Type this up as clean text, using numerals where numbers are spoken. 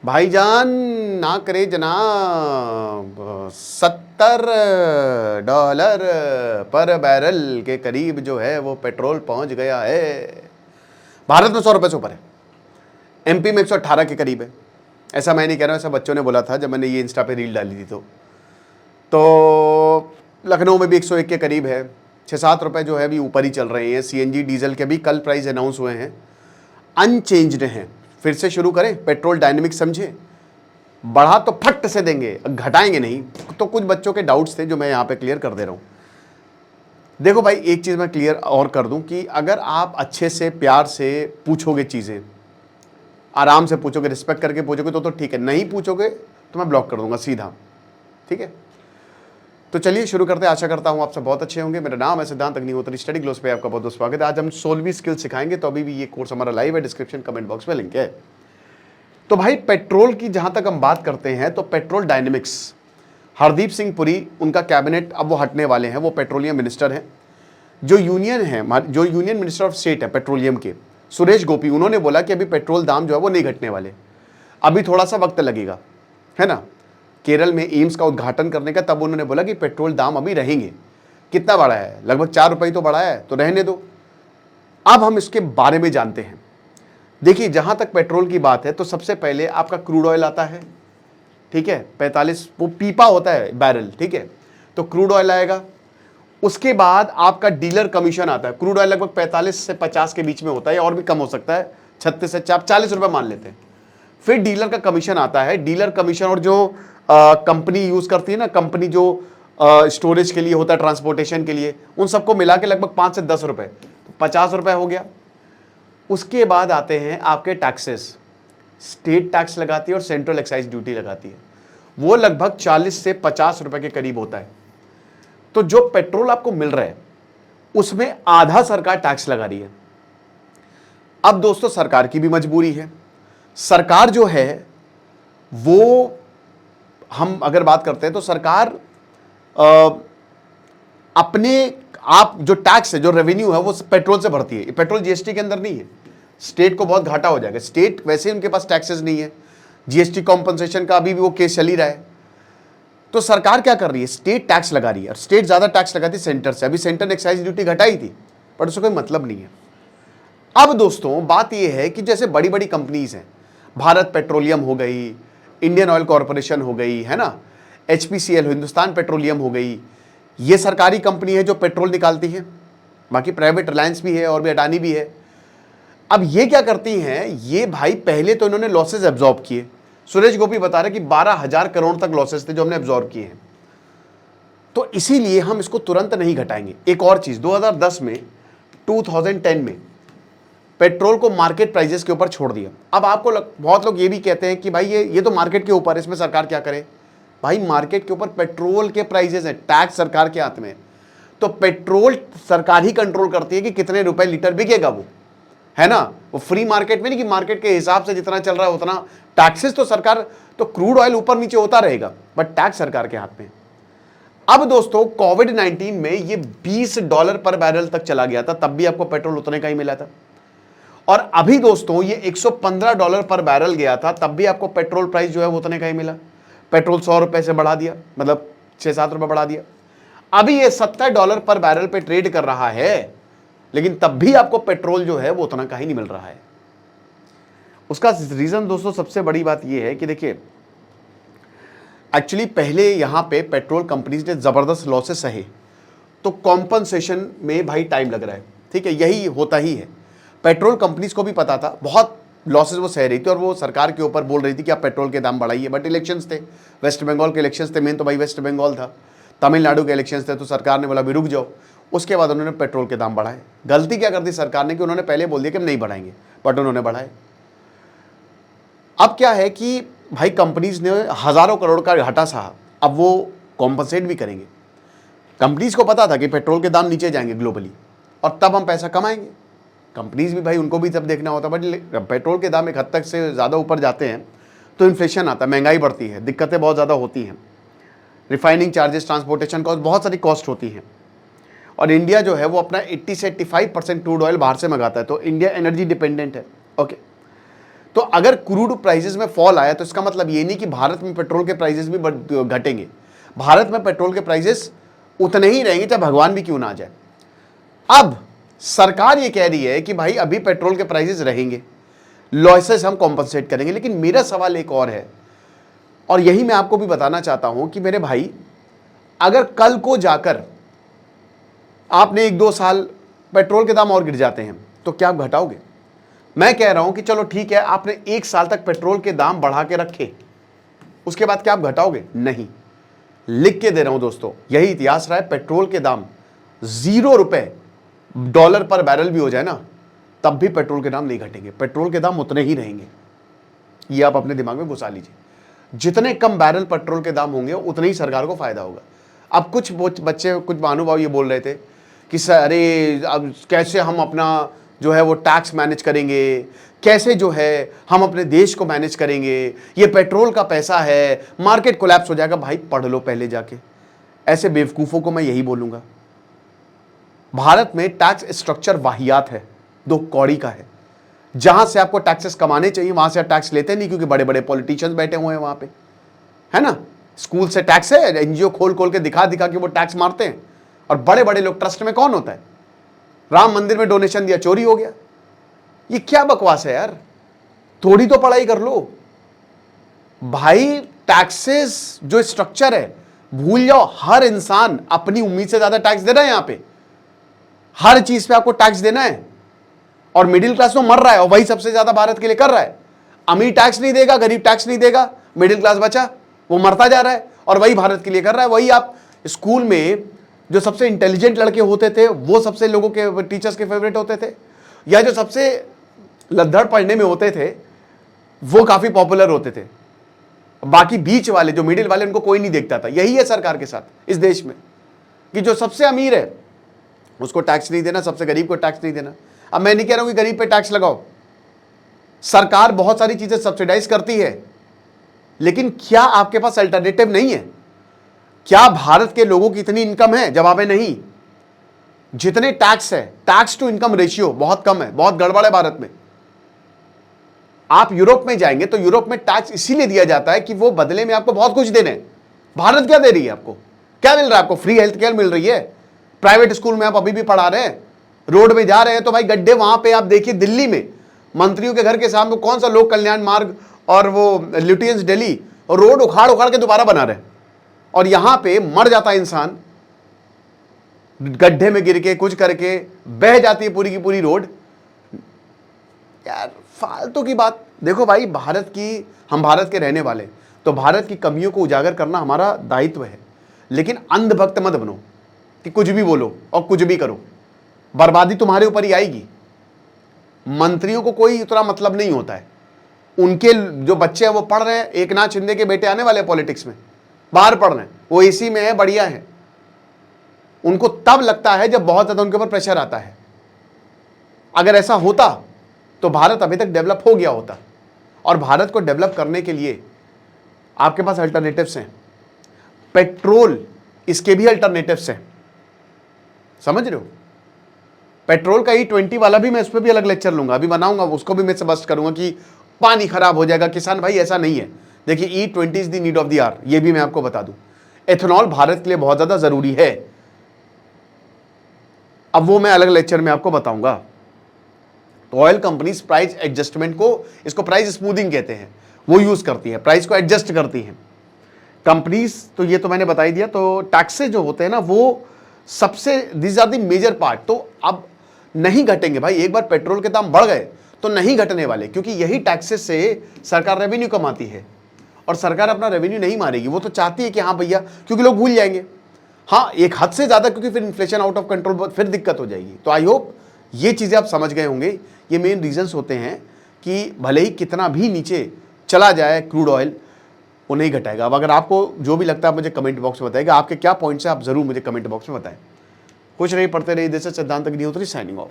भाईजान ना करे जनाब, $70 पर बैरल के करीब जो है वो पेट्रोल पहुंच गया है। भारत में 100 रुपये से ऊपर है, एमपी में 118 के करीब है। ऐसा मैं नहीं कह रहा हूँ, ऐसा बच्चों ने बोला था जब मैंने ये इंस्टा पे रील डाली थी। तो लखनऊ में भी 101 के करीब है। 6-7 रुपये जो है अभी ऊपर ही चल रहे हैं। सीएनजी डीजल के भी कल प्राइस अनाउंस हुए हैं, अनचेंज्ड हैं। फिर से शुरू करें, पेट्रोल डायनेमिक समझे, बढ़ा तो फट से देंगे, घटाएंगे नहीं। तो कुछ बच्चों के डाउट्स थे जो मैं यहाँ पे क्लियर कर दे रहा हूँ। देखो भाई, एक चीज़ मैं क्लियर और कर दूं कि अगर आप अच्छे से प्यार से पूछोगे, चीज़ें आराम से पूछोगे, रिस्पेक्ट करके पूछोगे तो ठीक है। नहीं पूछोगे तो मैं ब्लॉक कर दूंगा सीधा, ठीक है। तो चलिए शुरू करते हैं। आशा करता हूं आप सब बहुत अच्छे होंगे। मेरा नाम है सिद्धांत अग्निहोत्री, स्टडी ग्लोस पे आपका बहुत बहुत स्वागत है। आज हम 16वीं स्किल सिखाएंगे। तो अभी भी ये कोर्स हमारा लाइव है, डिस्क्रिप्शन कमेंट बॉक्स में लिंक है। तो भाई पेट्रोल की जहां तक हम बात करते हैं तो पेट्रोल डायनेमिक्स, हरदीप सिंह पुरी उनका कैबिनेट अब वो हटने वाले हैं, वो पेट्रोलियम मिनिस्टर हैं। जो यूनियन मिनिस्टर ऑफ स्टेट है पेट्रोलियम के, सुरेश गोपी, उन्होंने बोला कि अभी पेट्रोल दाम जो है वो नहीं घटने वाले, अभी थोड़ा सा वक्त लगेगा, है ना। केरल में एम्स का उद्घाटन करने का, तब उन्होंने बोला कि पेट्रोल दाम अभी रहेंगे। कितना बढ़ा है? लगभग 4 रुपये तो बढ़ा है, तो रहने दो। अब हम इसके बारे में जानते हैं। देखिए, जहां तक पेट्रोल की बात है तो सबसे पहले आपका क्रूड ऑयल आता है, ठीक है। 45 वो पीपा होता है, बैरल, ठीक है। तो क्रूड ऑयल आएगा। उसके बाद आपका डीलर कमीशन आता है। क्रूड ऑयल लगभग 45 से 50 के बीच में होता है, और भी कम हो सकता है, 36 से 40 रुपये मान लेते हैं। फिर डीलर का कमीशन आता है। डीलर कमीशन और जो कंपनी यूज करती है ना, कंपनी जो स्टोरेज के लिए होता है, ट्रांसपोर्टेशन के लिए, उन सबको मिला के लगभग 5 से 10 रुपये, तो 50 रुपये हो गया। उसके बाद आते हैं आपके टैक्सेस। स्टेट टैक्स लगाती है और सेंट्रल एक्साइज ड्यूटी लगाती है, वो लगभग 40 से 50 रुपये के करीब होता है। तो जो पेट्रोल आपको मिल रहा है उसमें आधा सरकार टैक्स लगा रही है। अब दोस्तों, सरकार की भी मजबूरी है। सरकार जो है वो, हम अगर बात करते हैं तो सरकार अपने आप जो टैक्स है, जो रेवेन्यू है, वो पेट्रोल से भरती है। पेट्रोल जीएसटी के अंदर नहीं है। स्टेट को बहुत घाटा हो जाएगा। स्टेट वैसे ही उनके पास टैक्सेस नहीं है। जीएसटी कॉम्पनसेशन का अभी भी वो केस चल ही रहा है। तो सरकार क्या कर रही है? स्टेट टैक्स लगा रही है, और स्टेट ज्यादा टैक्स लगाती है सेंटर से। अभी सेंटर ने एक्साइज ड्यूटी घटाई थी, पर उससे कोई मतलब नहीं है। अब दोस्तों, बात यह है कि जैसे बड़ी बड़ी कंपनीज हैं, भारत पेट्रोलियम हो गई, इंडियन ऑयल कॉरपोरेशन हो गई, है ना, एचपीसीएल, हिंदुस्तान पेट्रोलियम हो गई, ये सरकारी कंपनी है जो पेट्रोल निकालती है। बाकी प्राइवेट रिलायंस भी है और भी अडानी भी है। अब ये क्या करती हैं? ये भाई पहले तो इन्होंने लॉसेज एब्जॉर्ब किए। सुरेश गोपी बता रहे कि 12,000 करोड़ तक लॉसेस थे जो हमने एब्जॉर्ब किए हैं। तो इसीलिए हम इसको तुरंत नहीं घटाएंगे। एक और चीज, 2010 में, 2010 में पेट्रोल को मार्केट प्राइसेस के ऊपर छोड़ दिया। अब आपको बहुत लोग ये भी कहते हैं कि भाई ये तो मार्केट के ऊपर है, इसमें सरकार क्या करे? भाई मार्केट के ऊपर पेट्रोल के प्राइसेस हैं, टैक्स सरकार के हाथ में है। तो पेट्रोल सरकार ही कंट्रोल करती है कि कितने रुपए लीटर बिकेगा, वो है ना। वो फ्री मार्केट में नहीं कि मार्केट के हिसाब से जितना चल रहा है उतना। टैक्सेस तो सरकार, तो क्रूड ऑयल ऊपर नीचे होता रहेगा, बट टैक्स सरकार के हाथ में। अब दोस्तों, कोविड-19 में ये $20 पर बैरल तक चला गया था, तब भी आपको पेट्रोल उतने का ही मिला था। और अभी दोस्तों ये $115 पर बैरल गया था, तब भी आपको पेट्रोल प्राइस जो है वो उतने का ही मिला। पेट्रोल 100 रुपए से बढ़ा दिया, मतलब 6-7 रुपए बढ़ा दिया। अभी ये $70 पर बैरल पे ट्रेड कर रहा है, लेकिन तब भी आपको पेट्रोल जो है वो उतना का ही नहीं मिल रहा है। उसका रीजन दोस्तों, सबसे बड़ी बात यह है कि देखिए, एक्चुअली पहले यहां पे पेट्रोल कंपनीज ने जबरदस्त लॉसेस सहे, तो कॉम्पनसेशन में भाई टाइम लग रहा है, ठीक है, यही होता ही है। पेट्रोल कंपनीज को भी पता था, बहुत लॉसेस वो सह रही थी, और वो सरकार के ऊपर बोल रही थी कि आप पेट्रोल के दाम बढ़ाइए। बट इलेक्शंस थे, वेस्ट बंगाल के इलेक्शंस थे, मेन तो भाई वेस्ट बंगाल था, तमिलनाडु के इलेक्शंस थे, तो सरकार ने बोला भी रुक जाओ। उसके बाद उन्होंने पेट्रोल के दाम बढ़ाए। गलती क्या कर दी सरकार ने कि उन्होंने पहले बोल दिया कि हम नहीं बढ़ाएंगे, बट उन्होंने बढ़ाए। अब क्या है कि भाई कंपनीज ने हजारों करोड़ का घाटा सहा, अब वो कॉम्पनसेट भी करेंगे। कंपनीज को पता था कि पेट्रोल के दाम नीचे जाएंगे ग्लोबली, और तब हम पैसा कमाएंगे। कंपनीज भी भाई, उनको भी तब देखना होता, बट पेट्रोल के दाम एक हद तक से ज़्यादा ऊपर जाते हैं तो इन्फ्लेशन आता है, महंगाई बढ़ती है, दिक्कतें बहुत ज़्यादा होती हैं, रिफाइनिंग चार्जेस, ट्रांसपोर्टेशन कॉस्ट, बहुत सारी कॉस्ट होती हैं। और इंडिया जो है वो अपना 80 से 85% क्रूड ऑयल बाहर से मंगाता है, तो इंडिया एनर्जी डिपेंडेंट है। ओके, तो अगर क्रूड प्राइसेस में फॉल आया तो इसका मतलब ये नहीं कि भारत में पेट्रोल के प्राइसेस भी घटेंगे। भारत में पेट्रोल के प्राइसेस उतने ही रहेंगे चाहे भगवान भी क्यों ना आ जाए। अब सरकार ये कह रही है कि भाई अभी पेट्रोल के प्राइसेस रहेंगे, लॉसेस हम कॉम्पनसेट करेंगे, लेकिन मेरा सवाल एक और है, और यही मैं आपको भी बताना चाहता हूं कि मेरे भाई, अगर कल को जाकर आपने 1-2 साल पेट्रोल के दाम और गिर जाते हैं तो क्या आप घटाओगे? मैं कह रहा हूं कि चलो ठीक है, आपने 1 साल तक पेट्रोल के दाम बढ़ा के रखे, उसके बाद क्या आप घटाओगे? नहीं। लिख के दे रहा हूं दोस्तों, यही इतिहास रहा है। पेट्रोल के दाम $0 पर बैरल भी हो जाए ना, तब भी पेट्रोल के दाम नहीं घटेंगे, पेट्रोल के दाम उतने ही रहेंगे। ये आप अपने दिमाग में घुसा लीजिए। जितने कम बैरल पेट्रोल के दाम होंगे उतने ही सरकार को फायदा होगा। अब कुछ बच्चे, कुछ महानुभाव ये बोल रहे थे कि सर अरे अब कैसे हम अपना जो है वो टैक्स मैनेज करेंगे, कैसे जो है हम अपने देश को मैनेज करेंगे, ये पेट्रोल का पैसा है, मार्केट कोलैप्स हो जाएगा। भाई पढ़ लो पहले जाके। ऐसे बेवकूफ़ों को मैं यही बोलूँगा, भारत में टैक्स स्ट्रक्चर वाहियात है, 2 कौड़ी का है। जहां से आपको टैक्सेस कमाने चाहिए वहां से आप टैक्स लेते नहीं, क्योंकि बड़े बड़े पॉलिटिशियंस बैठे हुए हैं वहां पे, है ना। स्कूल से टैक्स है, एनजीओ खोल खोल के दिखा दिखा के वो टैक्स मारते हैं। और बड़े बड़े लोग, ट्रस्ट में कौन होता है? राम मंदिर में डोनेशन दिया, चोरी हो गया। ये क्या बकवास है यार, थोड़ी तो पढ़ाई कर लो भाई। टैक्सेस जो स्ट्रक्चर है भूल जाओ। हर इंसान अपनी उम्मीद से ज्यादा टैक्स दे रहा है यहां पे, हर चीज पे आपको टैक्स देना है। और मिडिल क्लास तो मर रहा है, और वही सबसे ज्यादा भारत के लिए कर रहा है। अमीर टैक्स नहीं देगा, गरीब टैक्स नहीं देगा, मिडिल क्लास बचा, वो मरता जा रहा है, और वही भारत के लिए कर रहा है। वही आप स्कूल में जो सबसे इंटेलिजेंट लड़के होते थे वो सबसे लोगों के, टीचर्स के फेवरेट होते थे, या जो सबसे लद्दड़ पढ़ने में होते थे वो काफी पॉपुलर होते थे। बाकी बीच वाले, जो मिडिल वाले, उनको कोई नहीं देखता था। यही है सरकार के साथ इस देश में, कि जो सबसे अमीर है उसको टैक्स नहीं देना, सबसे गरीब को टैक्स नहीं देना। अब मैं नहीं कह रहा हूं कि गरीब पे टैक्स लगाओ, सरकार बहुत सारी चीजें सब्सिडाइज करती है, लेकिन क्या आपके पास अल्टरनेटिव नहीं है? क्या भारत के लोगों की इतनी इनकम है? जवाब है नहीं। जितने टैक्स है, टैक्स टू इनकम रेशियो बहुत कम है, बहुत गड़बड़ है भारत में। आप यूरोप में जाएंगे तो यूरोप में टैक्स इसीलिए दिया जाता है कि वो बदले में आपको बहुत कुछ देने। भारत क्या दे रही है आपको? क्या मिल रहा है आपको? फ्री हेल्थ केयर मिल रही है, प्राइवेट स्कूल में आप अभी भी पढ़ा रहे हैं, रोड में जा रहे हैं तो भाई गड्ढे। वहां पे आप देखिए दिल्ली में मंत्रियों के घर के सामने कौन सा लोक कल्याण मार्ग और वो ल्यूटियंस दिल्ली, रोड उखाड़ उखाड़ के दोबारा बना रहे हैं, और यहां पे मर जाता है इंसान, गड्ढे में गिर के कुछ करके बह जाती है पूरी की पूरी रोड। यार फालतू की बात। देखो भाई, भारत की, हम भारत के रहने वाले, तो भारत की कमियों को उजागर करना हमारा दायित्व है, लेकिन अंधभक्त मत बनो कि कुछ भी बोलो और कुछ भी करो। बर्बादी तुम्हारे ऊपर ही आएगी। मंत्रियों को कोई उतना मतलब नहीं होता है, उनके जो बच्चे हैं वो पढ़ रहे हैं। एक नाथ शिंदे के बेटे आने वाले पॉलिटिक्स में, बाहर पढ़ रहे हैं, वो एसी में है, बढ़िया है। उनको तब लगता है जब बहुत ज्यादा उनके ऊपर प्रेशर आता है। अगर ऐसा होता तो भारत अभी तक डेवलप हो गया होता। और भारत को डेवलप करने के लिए आपके पास अल्टरनेटिव्स हैं। पेट्रोल, इसके भी अल्टरनेटिव्स हैं, समझ रहे हो। पेट्रोल का E20 वाला भी, मैं इस पर भी अलग लेक्चर लूंगा, अभी बनाऊंगा, उसको भी मैं से बस्ट करूंगा कि पानी खराब हो जाएगा किसान भाई, ऐसा नहीं है। देखिए E20 is the need of the hour, ये भी मैं आपको बता दूं। एथेनॉल भारत के लिए बहुत ज्यादा जरूरी है, अब वो मैं अलग लेक्चर में आपको बताऊंगा। तो ऑयल कंपनीज प्राइस एडजस्टमेंट को, इसको प्राइस स्मूथिंग कहते हैं, वो यूज करती है, प्राइस को एडजस्ट करती हैं कंपनीज। तो ये तो मैंने बता ही दिया। तो टैक्सेस जो होते हैं ना, वो सबसे, this are the major part. तो अब नहीं घटेंगे भाई, एक बार पेट्रोल के दाम बढ़ गए तो नहीं घटने वाले, क्योंकि यही टैक्सेस से सरकार रेवेन्यू कमाती है। और सरकार अपना रेवेन्यू नहीं मारेगी, वो तो चाहती है कि हाँ भैया, क्योंकि लोग भूल जाएंगे, हाँ एक हद से ज्यादा, क्योंकि फिर इन्फ्लेशन आउट ऑफ कंट्रोल, फिर दिक्कत हो जाएगी। तो आई होप ये चीजें आप समझ गए होंगे। ये मेन रीजंस होते हैं कि भले ही कितना भी नीचे चला जाए क्रूड ऑयल, वो नहीं घटाएगा। अब अगर आपको जो भी लगता है मुझे कमेंट बॉक्स में बताइएगा, आपके क्या पॉइंट्स हैं आप जरूर मुझे कमेंट बॉक्स में बताएं। कुछ नहीं, पढ़ते रहिए। दिस इज सिद्धांत अग्निहोत्री साइनिंग ऑफ।